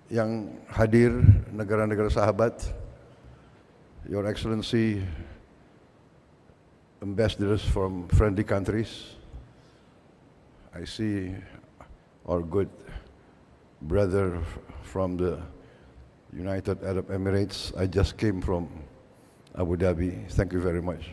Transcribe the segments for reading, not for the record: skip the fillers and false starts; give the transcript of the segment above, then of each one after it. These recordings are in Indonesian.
yang hadir, negara-negara sahabat, Your Excellency, ambassadors from friendly countries. I see our good brother from the United Arab Emirates. I just came from Abu Dhabi. Thank you very much.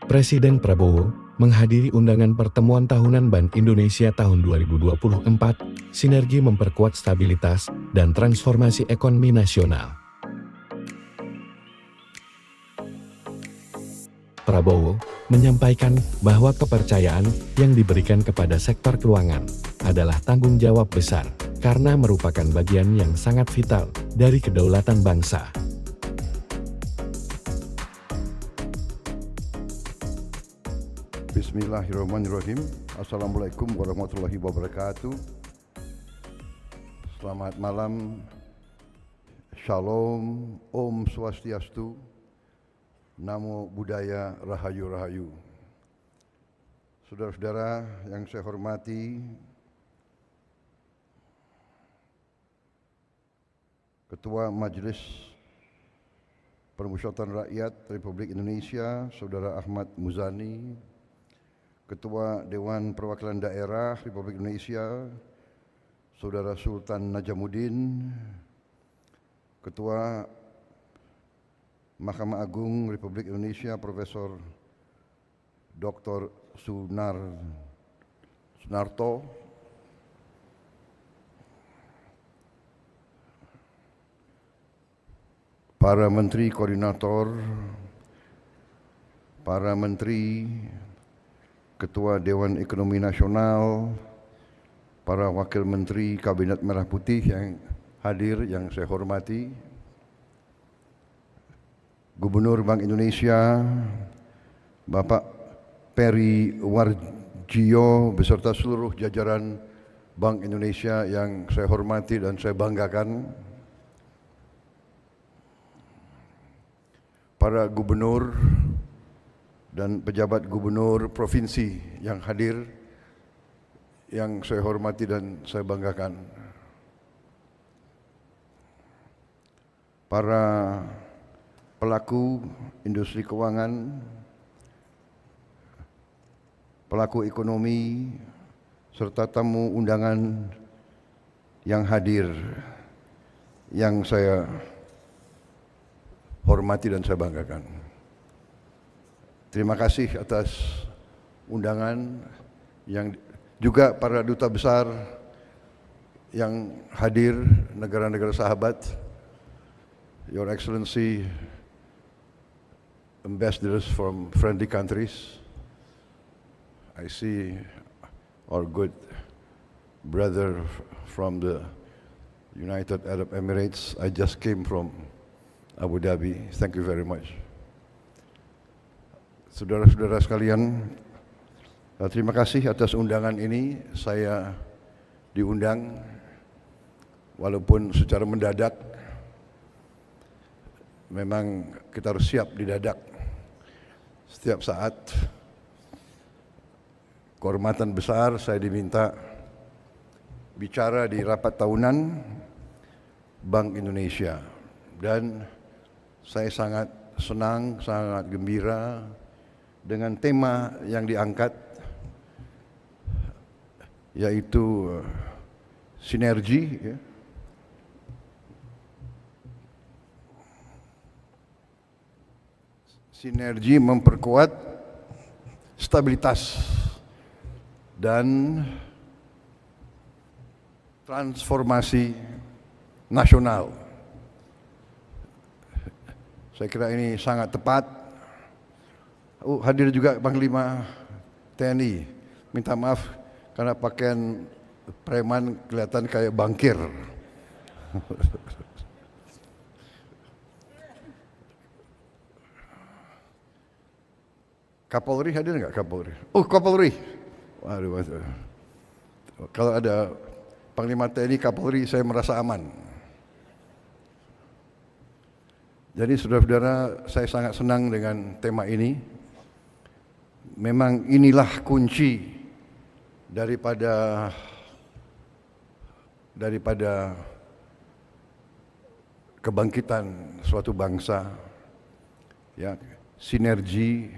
Presiden Prabowo menghadiri undangan pertemuan tahunan Bank Indonesia tahun 2024, sinergi memperkuat stabilitas dan transformasi ekonomi nasional. Prabowo menyampaikan bahwa kepercayaan yang diberikan kepada sektor keuangan adalah tanggung jawab besar karena merupakan bagian yang sangat vital dari kedaulatan bangsa. Bismillahirrahmanirrahim. Assalamualaikum warahmatullahi wabarakatuh. Selamat malam. Shalom, Om Swastiastu, Namo Buddhaya, Rahayu Rahayu. Saudara-saudara yang saya hormati, Ketua Majelis Permusyawaratan Rakyat Republik Indonesia, Saudara Ahmad Muzani, Ketua Dewan Perwakilan Daerah Republik Indonesia, Saudara Sultan Najamuddin, Ketua Mahkamah Agung Republik Indonesia, Profesor Dr. Sunarto, para Menteri Koordinator, para Menteri, Ketua Dewan Ekonomi Nasional, para Wakil Menteri Kabinet Merah Putih yang hadir, yang saya hormati, Gubernur Bank Indonesia, Bapak Peri Warjio, beserta seluruh jajaran Bank Indonesia yang saya hormati dan saya banggakan, para gubernur dan pejabat gubernur provinsi yang hadir, yang saya hormati dan saya banggakan, para pelaku industri keuangan, pelaku ekonomi, serta tamu undangan yang hadir, yang saya hormati dan saya banggakan. Terima kasih atas undangan, yang juga para duta besar yang hadir, negara-negara sahabat, Your Excellency, ambassadors from friendly countries. I see our good brother from the United Arab Emirates. I just came from Abu Dhabi. Thank you very much. Saudara-saudara sekalian, terima kasih atas undangan ini. Saya diundang walaupun secara mendadak. Memang kita harus siap didadak setiap saat. Kehormatan besar saya diminta bicara di rapat tahunan Bank Indonesia, dan saya sangat senang, sangat gembira dengan tema yang diangkat, yaitu sinergi, sinergi memperkuat stabilitas dan transformasi nasional. Saya kira ini sangat tepat. Hadir juga Panglima TNI. Minta maaf karena pakaian preman kelihatan kayak bankir. Kapolri hadir nggak Kapolri? Oh, Kapolri. Waduh, waduh. Kalau ada Panglima TNI Kapolri, saya merasa aman. Jadi saudara-saudara, saya sangat senang dengan tema ini. Memang inilah kunci daripada kebangkitan suatu bangsa, ya, sinergi,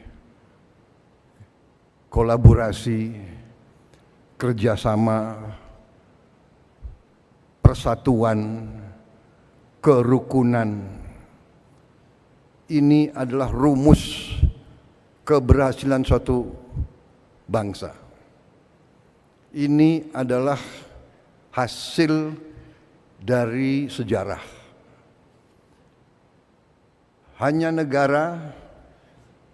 kolaborasi, kerjasama, persatuan, kerukunan. Ini adalah rumus keberhasilan suatu bangsa. Ini adalah hasil dari sejarah. Hanya negara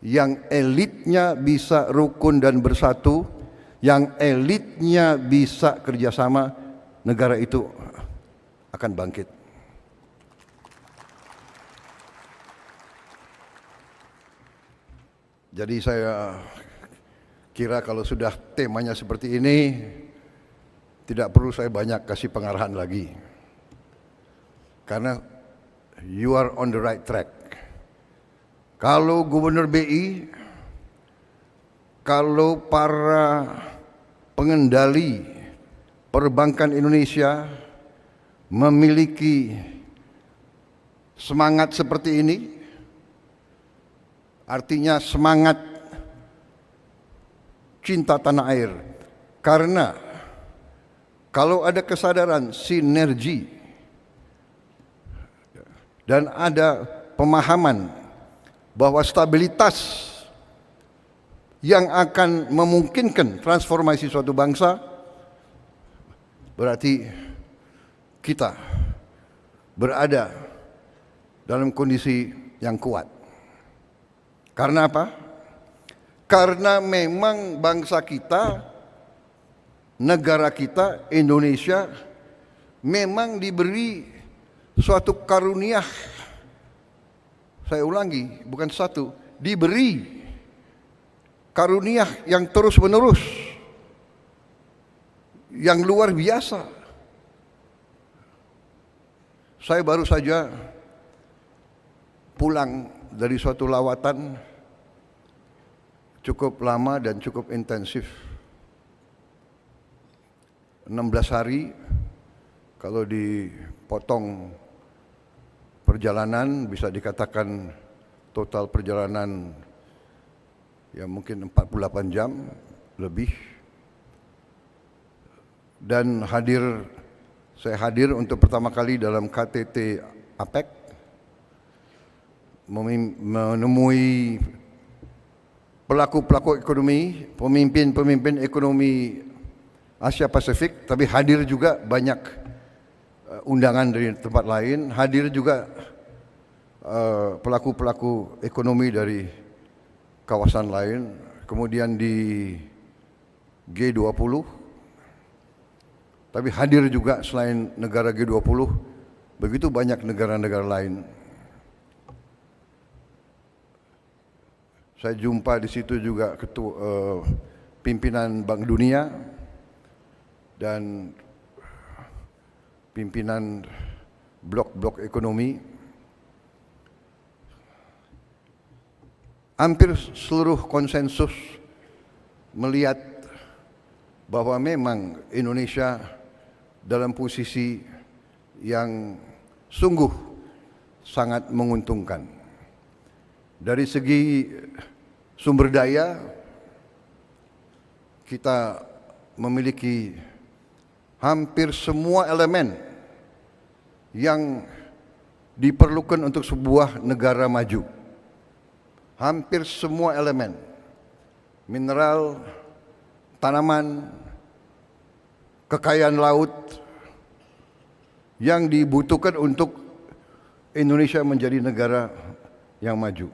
yang elitnya bisa rukun dan bersatu, yang elitnya bisa kerjasama, negara itu akan bangkit. Jadi saya kira kalau sudah temanya seperti ini, tidak perlu saya banyak kasih pengarahan lagi. Karena you are on the right track. Kalau Gubernur BI, kalau para pengendali perbankan Indonesia memiliki semangat seperti ini, artinya semangat cinta tanah air. Karena kalau ada kesadaran sinergi dan ada pemahaman bahwa stabilitas yang akan memungkinkan transformasi suatu bangsa, berarti kita berada dalam kondisi yang kuat. Karena apa? Karena memang bangsa kita, negara kita, Indonesia, memang diberi suatu karunia. Saya ulangi, bukan satu, diberi karunia yang terus-menerus, yang luar biasa. Saya baru saja pulang dari suatu lawatan cukup lama dan cukup intensif. 16 hari, kalau dipotong perjalanan bisa dikatakan total perjalanan ya mungkin 48 jam lebih. Dan saya hadir untuk pertama kali dalam KTT APEC, menemui pelaku-pelaku ekonomi, pemimpin-pemimpin ekonomi Asia Pasifik, tapi hadir juga banyak undangan dari tempat lain, hadir juga pelaku-pelaku ekonomi dari kawasan lain, kemudian di G20, tapi hadir juga selain negara G20, begitu banyak negara-negara lain. Saya jumpa di situ juga pimpinan Bank Dunia dan pimpinan blok-blok ekonomi. Hampir seluruh konsensus melihat bahwa memang Indonesia dalam posisi yang sungguh sangat menguntungkan. Dari segi sumber daya, kita memiliki hampir semua elemen yang diperlukan untuk sebuah negara maju. Hampir semua elemen, mineral, tanaman, kekayaan laut yang dibutuhkan untuk Indonesia menjadi negara yang maju.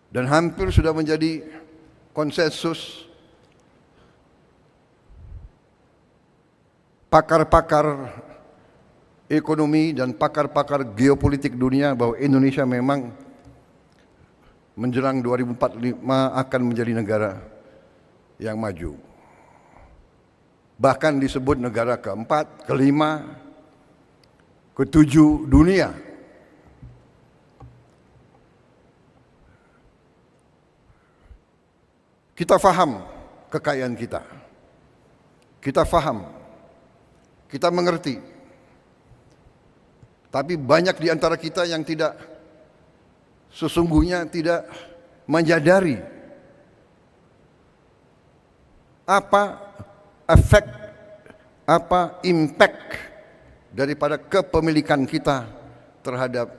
Dan hampir sudah menjadi konsensus pakar-pakar ekonomi dan pakar-pakar geopolitik dunia bahwa Indonesia memang menjelang 2045 akan menjadi negara yang maju. bahkan disebut negara keempat, kelima, ketujuh dunia. Kita faham kekayaan kita. Kita faham. Kita mengerti. Tapi banyak di antara kita yang sesungguhnya tidak menyadari apa efek, apa impact daripada kepemilikan kita terhadap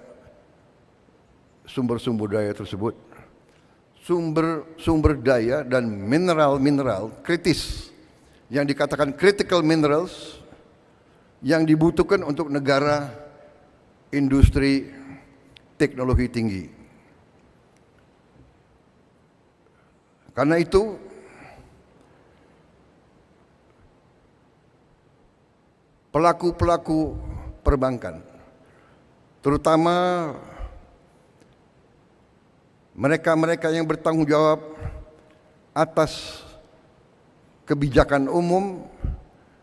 sumber-sumber daya tersebut. Sumber daya dan mineral-mineral kritis yang dikatakan critical minerals yang dibutuhkan untuk negara industri teknologi tinggi. Karena itu pelaku-pelaku perbankan, terutama mereka-mereka yang bertanggung jawab atas kebijakan umum,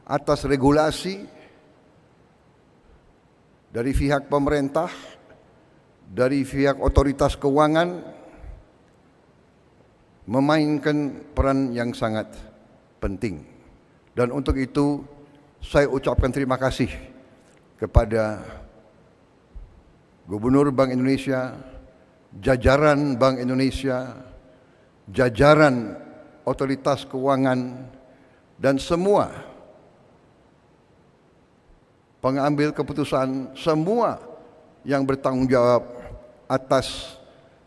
atas regulasi dari pihak pemerintah, dari pihak otoritas keuangan, memainkan peran yang sangat penting. Dan untuk itu saya ucapkan terima kasih kepada Gubernur Bank Indonesia, jajaran Bank Indonesia, jajaran otoritas keuangan, dan semua pengambil keputusan, semua yang bertanggung jawab atas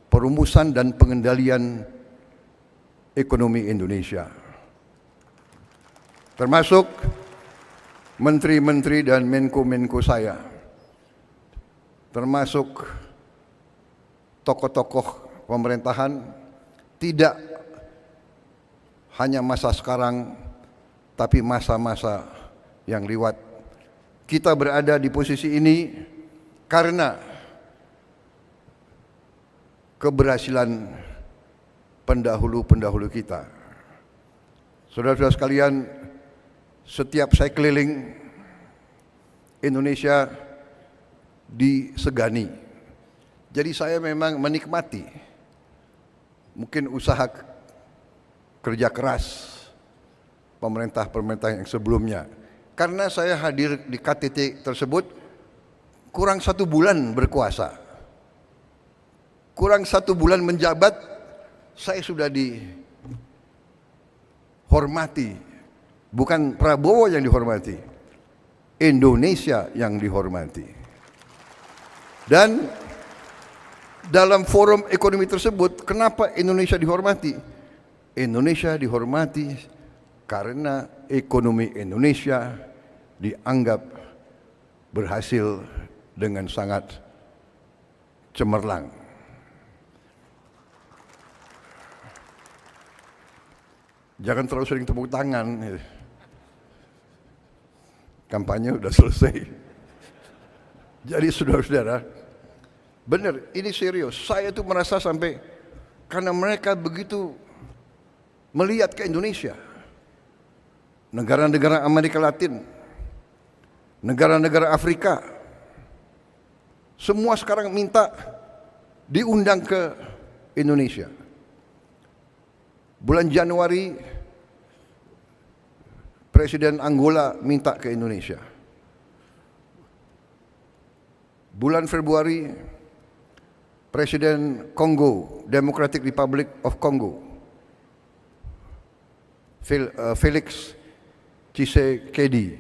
perumusan dan pengendalian ekonomi Indonesia, termasuk menteri-menteri dan menko-menko saya, termasuk tokoh-tokoh pemerintahan, tidak hanya masa sekarang, tapi masa-masa yang lewat. Kita berada di posisi ini karena keberhasilan pendahulu-pendahulu kita. Saudara-saudara sekalian, setiap saya keliling Indonesia disegani. Jadi saya memang menikmati mungkin usaha kerja keras pemerintah-pemerintah yang sebelumnya. Karena saya hadir di KTT tersebut kurang 1 bulan berkuasa, kurang 1 bulan menjabat, saya sudah dihormati. Bukan Prabowo yang dihormati, Indonesia yang dihormati. Dan dalam forum ekonomi tersebut, kenapa Indonesia dihormati? Indonesia dihormati karena ekonomi Indonesia dianggap berhasil dengan sangat cemerlang. Jangan terlalu sering tepuk tangan. Kampanye udah selesai. Jadi saudara-saudara, benar, ini serius. Saya tuh merasa sampai karena mereka begitu melihat ke Indonesia, negara-negara Amerika Latin, negara-negara Afrika, semua sekarang minta diundang ke Indonesia. Bulan Januari Presiden Angola minta ke Indonesia. Bulan Februari Presiden Kongo, Democratic Republic of Congo, Felix Tshisekedi,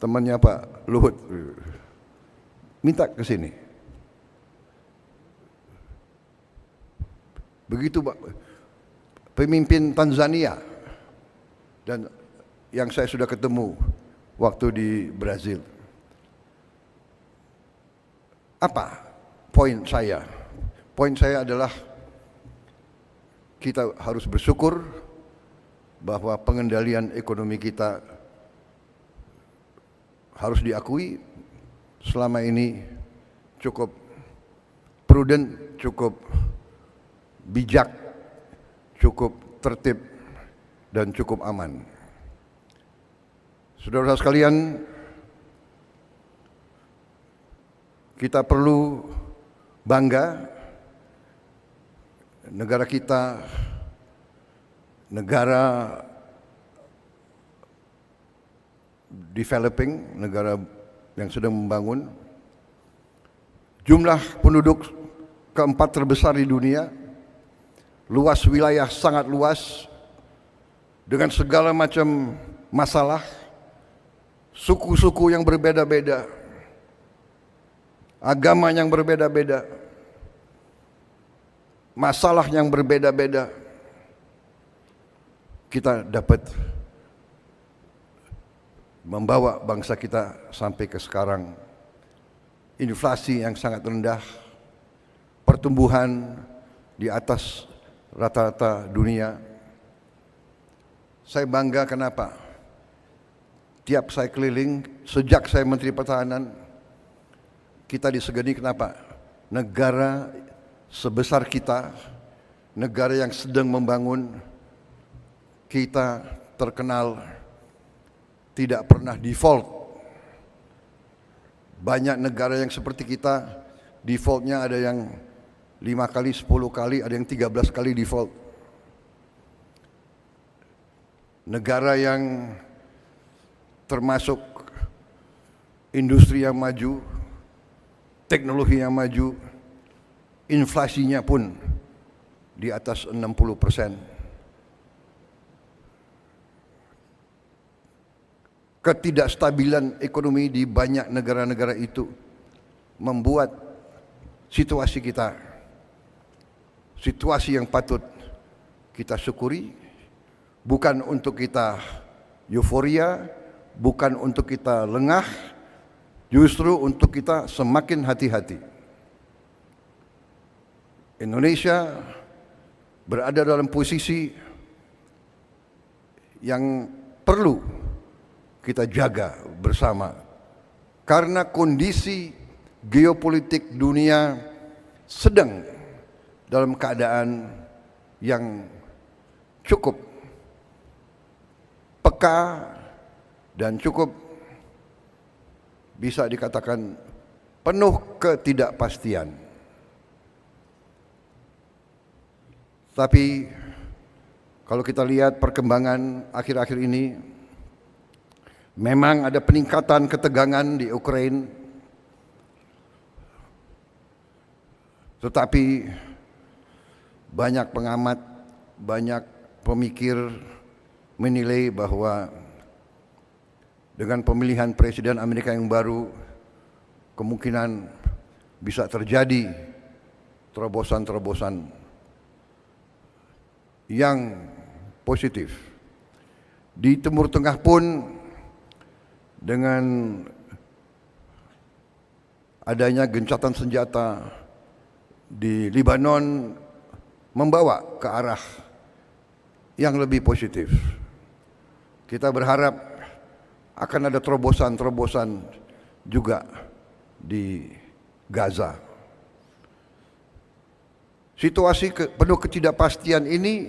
temannya Pak Luhut, minta ke sini. Begitu Pak, pemimpin Tanzania, dan yang saya sudah ketemu waktu di Brazil. Apa poin saya? Poin saya adalah kita harus bersyukur bahwa pengendalian ekonomi kita harus diakui selama ini cukup prudent, cukup bijak, cukup tertib, dan cukup aman. Saudara sekalian, kita perlu bangga negara kita, negara developing, negara yang sedang membangun. Jumlah penduduk keempat terbesar di dunia, luas wilayah sangat luas, dengan segala macam masalah, suku-suku yang berbeda-beda, agama yang berbeda-beda, masalah yang berbeda-beda. Kita dapat membawa bangsa kita sampai ke sekarang. Inflasi yang sangat rendah, pertumbuhan di atas rata-rata dunia. Saya bangga kenapa? Tiap saya keliling, sejak saya Menteri Pertahanan, kita disegani kenapa? Negara sebesar kita, negara yang sedang membangun, kita terkenal tidak pernah default. Banyak negara yang seperti kita, defaultnya ada yang 5 kali, 10 kali, ada yang 13 kali default. Negara yang termasuk industri yang maju, teknologi yang maju, inflasinya pun di atas 60%. Ketidakstabilan ekonomi di banyak negara-negara itu membuat situasi kita, situasi yang patut kita syukuri, bukan untuk kita euforia, bukan untuk kita lengah, justru untuk kita semakin hati-hati. Indonesia berada dalam posisi yang perlu kita jaga bersama, karena kondisi geopolitik dunia sedang dalam keadaan yang cukup peka dan cukup bisa dikatakan penuh ketidakpastian. Tapi kalau kita lihat perkembangan akhir-akhir ini, memang ada peningkatan ketegangan di Ukraina, tetapi banyak pengamat, banyak pemikir menilai bahwa dengan pemilihan Presiden Amerika yang baru, kemungkinan bisa terjadi terobosan-terobosan yang positif. Di Timur Tengah pun, dengan adanya gencatan senjata di Lebanon, membawa ke arah yang lebih positif. Kita berharap akan ada terobosan-terobosan juga di Gaza. Situasi penuh ketidakpastian ini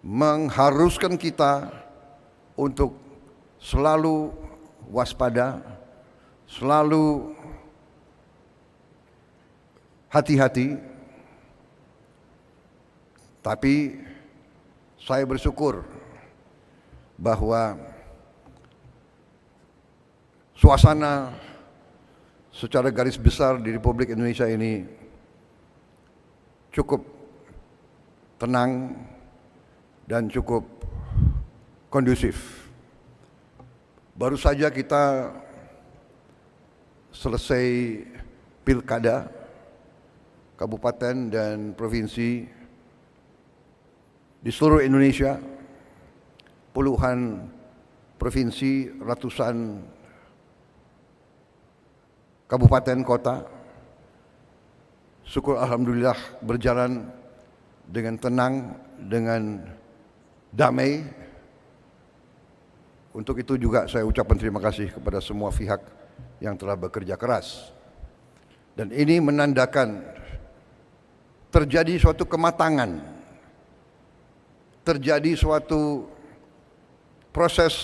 mengharuskan kita untuk selalu waspada, selalu hati-hati. Tapi saya bersyukur bahwa suasana secara garis besar di Republik Indonesia ini cukup tenang dan cukup kondusif. Baru saja kita selesai pilkada kabupaten dan provinsi di seluruh Indonesia, puluhan provinsi, ratusan kabupaten kota. Syukur alhamdulillah berjalan dengan tenang, dengan damai. Untuk itu juga saya ucapkan terima kasih kepada semua pihak yang telah bekerja keras. Dan ini menandakan terjadi suatu kematangan, terjadi suatu proses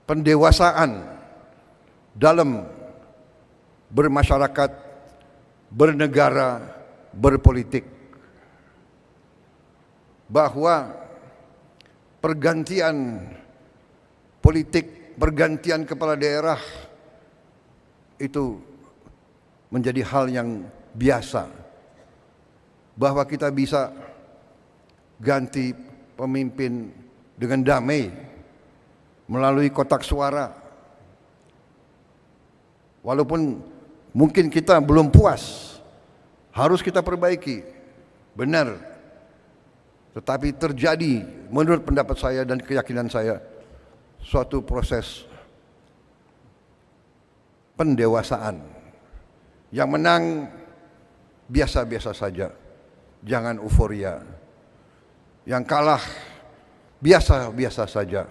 pendewasaan dalam bermasyarakat, bernegara, berpolitik. Bahwa pergantian politik, pergantian kepala daerah itu menjadi hal yang biasa. Bahwa kita bisa ganti pemimpin dengan damai melalui kotak suara. Walaupun mungkin kita belum puas, harus kita perbaiki. Benar. Tetapi terjadi menurut pendapat saya dan keyakinan saya suatu proses pendewasaan. Yang menang biasa-biasa saja, jangan euforia. Yang kalah biasa-biasa saja.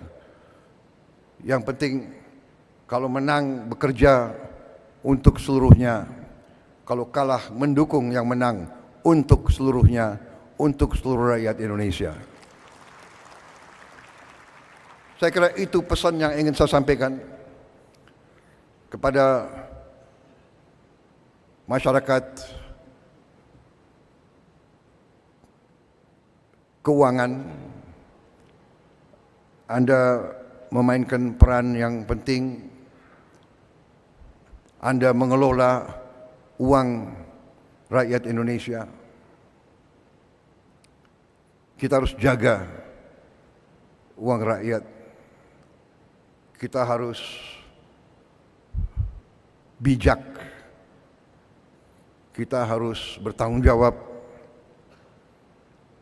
Yang penting kalau menang bekerja untuk seluruhnya, kalau kalah mendukung yang menang untuk seluruhnya, untuk seluruh rakyat Indonesia. Saya kira itu pesan yang ingin saya sampaikan kepada masyarakat keuangan. Anda memainkan peran yang penting. Anda mengelola uang rakyat Indonesia. Kita harus jaga uang rakyat. Kita harus bijak. Kita harus bertanggung jawab.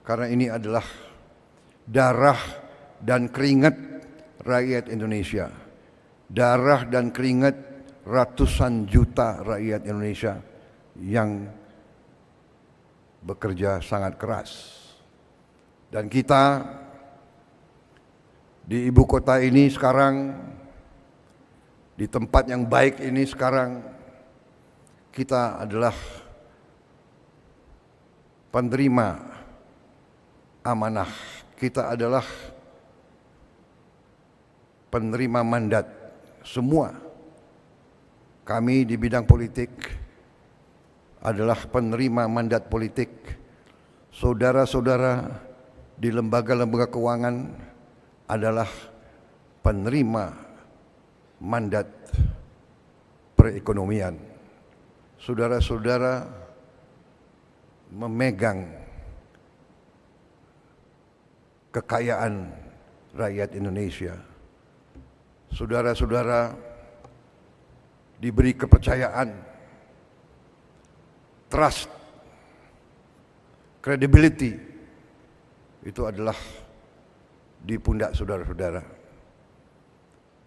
Karena ini adalah darah dan keringat rakyat Indonesia. Darah dan keringat ratusan juta rakyat Indonesia yang bekerja sangat keras. Dan kita di ibu kota ini sekarang, di tempat yang baik ini sekarang, kita adalah penerima amanah. Kita adalah penerima mandat. Semua kami di bidang politik adalah penerima mandat politik. Saudara-saudara di lembaga-lembaga keuangan adalah penerima mandat perekonomian. Saudara-saudara memegang kekayaan rakyat Indonesia. Saudara-saudara diberi kepercayaan, trust, credibility. Itu adalah di pundak saudara-saudara.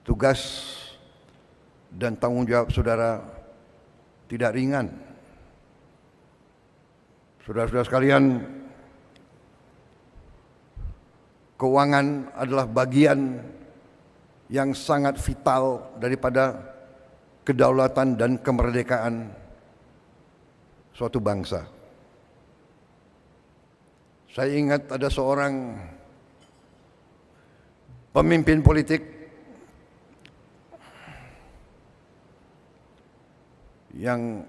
Tugas dan tanggung jawab saudara tidak ringan. Saudara-saudara sekalian, keuangan adalah bagian yang sangat vital daripada kedaulatan dan kemerdekaan suatu bangsa. Saya ingat ada seorang pemimpin politik yang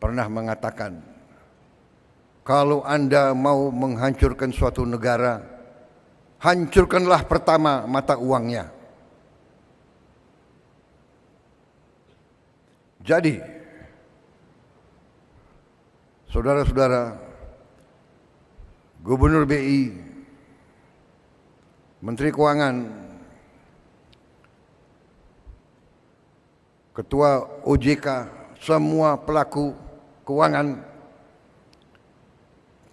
pernah mengatakan, kalau Anda mau menghancurkan suatu negara, hancurkanlah pertama mata uangnya. Jadi, saudara-saudara, Gubernur BI, Menteri Keuangan, Ketua OJK, semua pelaku keuangan,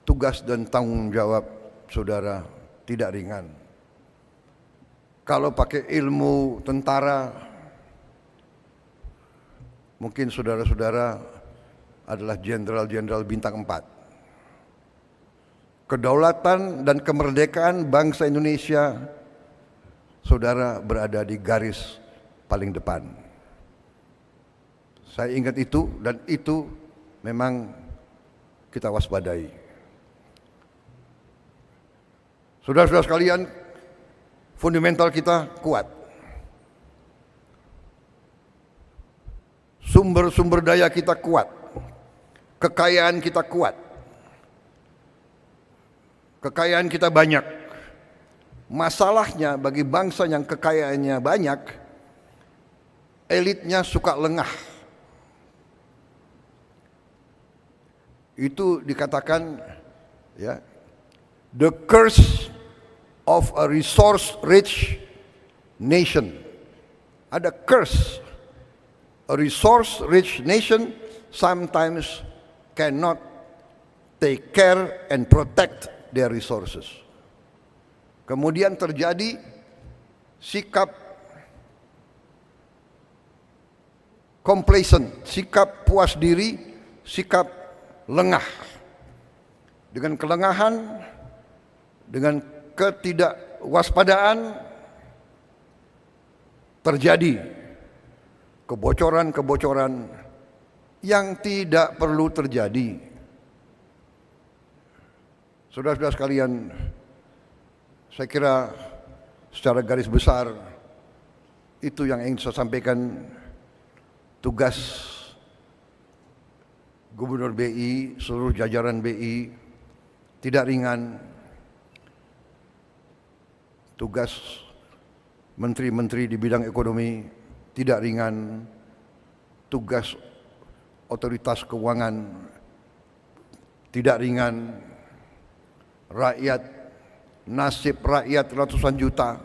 tugas dan tanggung jawab saudara tidak ringan. Kalau pakai ilmu tentara, mungkin saudara-saudara adalah jenderal-jenderal bintang 4. Kedaulatan dan kemerdekaan bangsa Indonesia, saudara berada di garis paling depan. Saya ingat itu, dan itu memang kita waspadai. Saudara-saudara sekalian, fundamental kita kuat. Sumber-sumber daya kita kuat. Kekayaan kita kuat. Kekayaan kita banyak. Masalahnya bagi bangsa yang kekayaannya banyak, elitnya suka lengah. Itu dikatakan ya, the curse of a resource-rich nation. Ada curse. A resource-rich nation sometimes cannot take care and protect their resources. Kemudian terjadi sikap complacent, sikap puas diri, sikap lengah. Dengan kelengahan, dengan ketidakwaspadaan, terjadi kebocoran-kebocoran yang tidak perlu terjadi. Saudara-saudara sekalian, saya kira secara garis besar itu yang ingin saya sampaikan. Tugas Gubernur BI, seluruh jajaran BI tidak ringan. Tugas menteri-menteri di bidang ekonomi tidak ringan. Tugas otoritas keuangan tidak ringan. Rakyat, nasib rakyat ratusan juta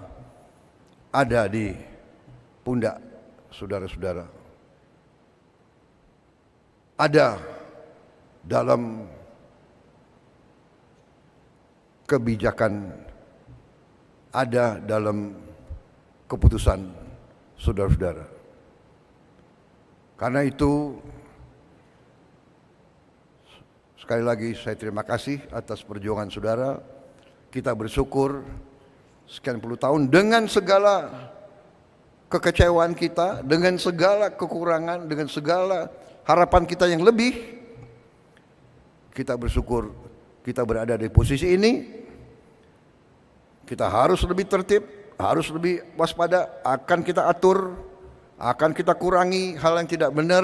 ada di pundak saudara-saudara. Ada dalam kebijakan, ada dalam keputusan saudara-saudara. Karena itu, sekali lagi saya terima kasih atas perjuangan saudara. Kita bersyukur sekian puluh tahun dengan segala kekecewaan kita, dengan segala kekurangan, dengan segala harapan kita yang lebih, kita bersyukur kita berada di posisi ini. Kita harus lebih tertib, harus lebih waspada, akan kita atur, akan kita kurangi hal yang tidak benar.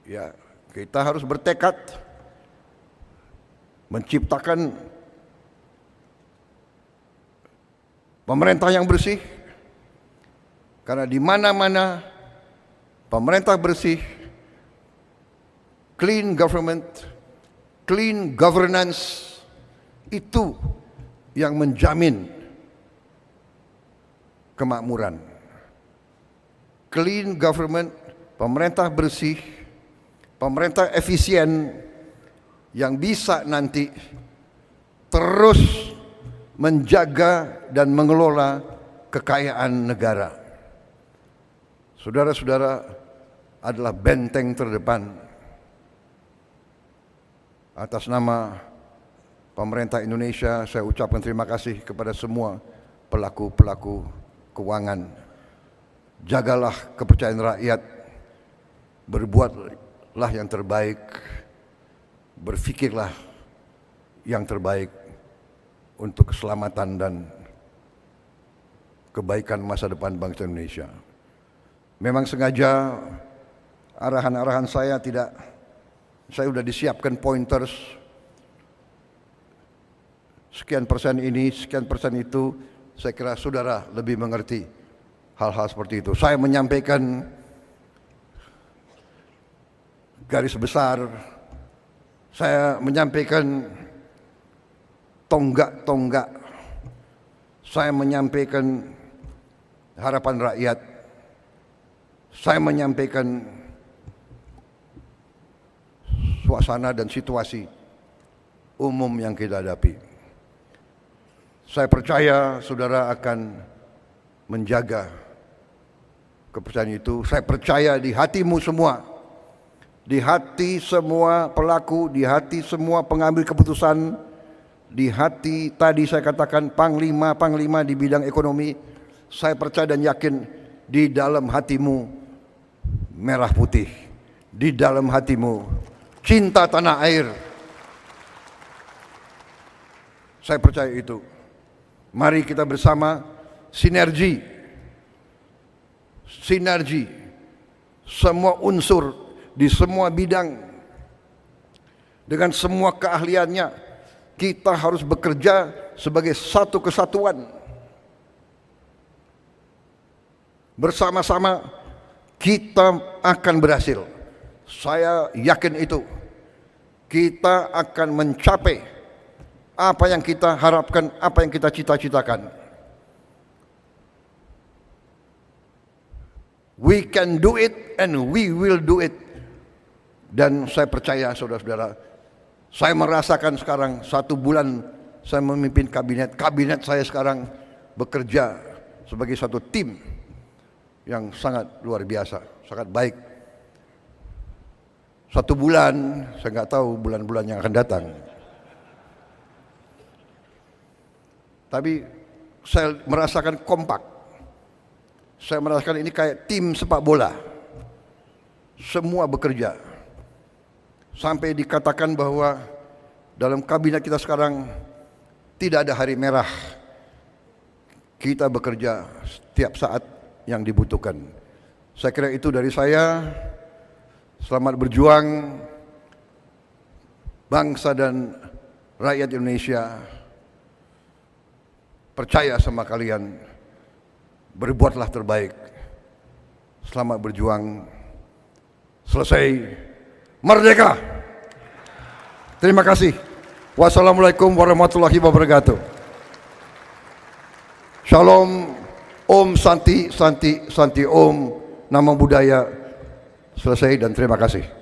Ya, kita harus bertekad menciptakan pemerintah yang bersih. Karena di mana-mana pemerintah bersih, clean government, clean governance, itu yang menjamin kemakmuran. Clean government, pemerintah bersih, pemerintah efisien yang bisa nanti terus menjaga dan mengelola kekayaan negara. Saudara-saudara adalah benteng terdepan. Atas nama pemerintah Indonesia, saya ucapkan terima kasih kepada semua pelaku-pelaku keuangan. Jagalah kepercayaan rakyat, berbuatlah yang terbaik, berfikirlah yang terbaik untuk keselamatan dan kebaikan masa depan bangsa Indonesia. Memang sengaja arahan-arahan saya sudah disiapkan pointers, sekian persen ini, sekian persen itu. Saya kira saudara lebih mengerti hal-hal seperti itu. Saya menyampaikan garis besar, saya menyampaikan tonggak-tonggak, saya menyampaikan harapan rakyat, saya menyampaikan suasana dan situasi umum yang kita hadapi. Saya percaya saudara akan menjaga kepercayaan itu. Saya percaya di hatimu semua, di hati semua pelaku, di hati semua pengambil keputusan, di hati tadi saya katakan panglima-panglima di bidang ekonomi. Saya percaya dan yakin di dalam hatimu merah putih, di dalam hatimu cinta tanah air. Saya percaya itu. Mari kita bersama sinergi semua unsur di semua bidang dengan semua keahliannya. Kita harus bekerja sebagai satu kesatuan. Bersama-sama kita akan berhasil. Saya yakin itu. Kita akan mencapai apa yang kita harapkan, apa yang kita cita-citakan. We can do it and we will do it. Dan saya percaya saudara-saudara, saya merasakan sekarang 1 bulan saya memimpin kabinet. Kabinet saya sekarang bekerja sebagai satu tim yang sangat luar biasa, sangat baik. 1 bulan, saya nggak tahu bulan-bulan yang akan datang. Tapi saya merasakan kompak. Saya merasakan ini kayak tim sepak bola. Semua bekerja. Sampai dikatakan bahwa dalam kabinet kita sekarang tidak ada hari merah. Kita bekerja setiap saat yang dibutuhkan. Saya kira itu dari saya. Selamat berjuang bangsa dan rakyat Indonesia. Percaya sama kalian. Berbuatlah terbaik. Selamat berjuang. Selesai. Merdeka. Terima kasih. Wassalamualaikum warahmatullahi wabarakatuh. Shalom. Om Santi, Santi, Santi Om. Nama budaya. Selesai dan terima kasih.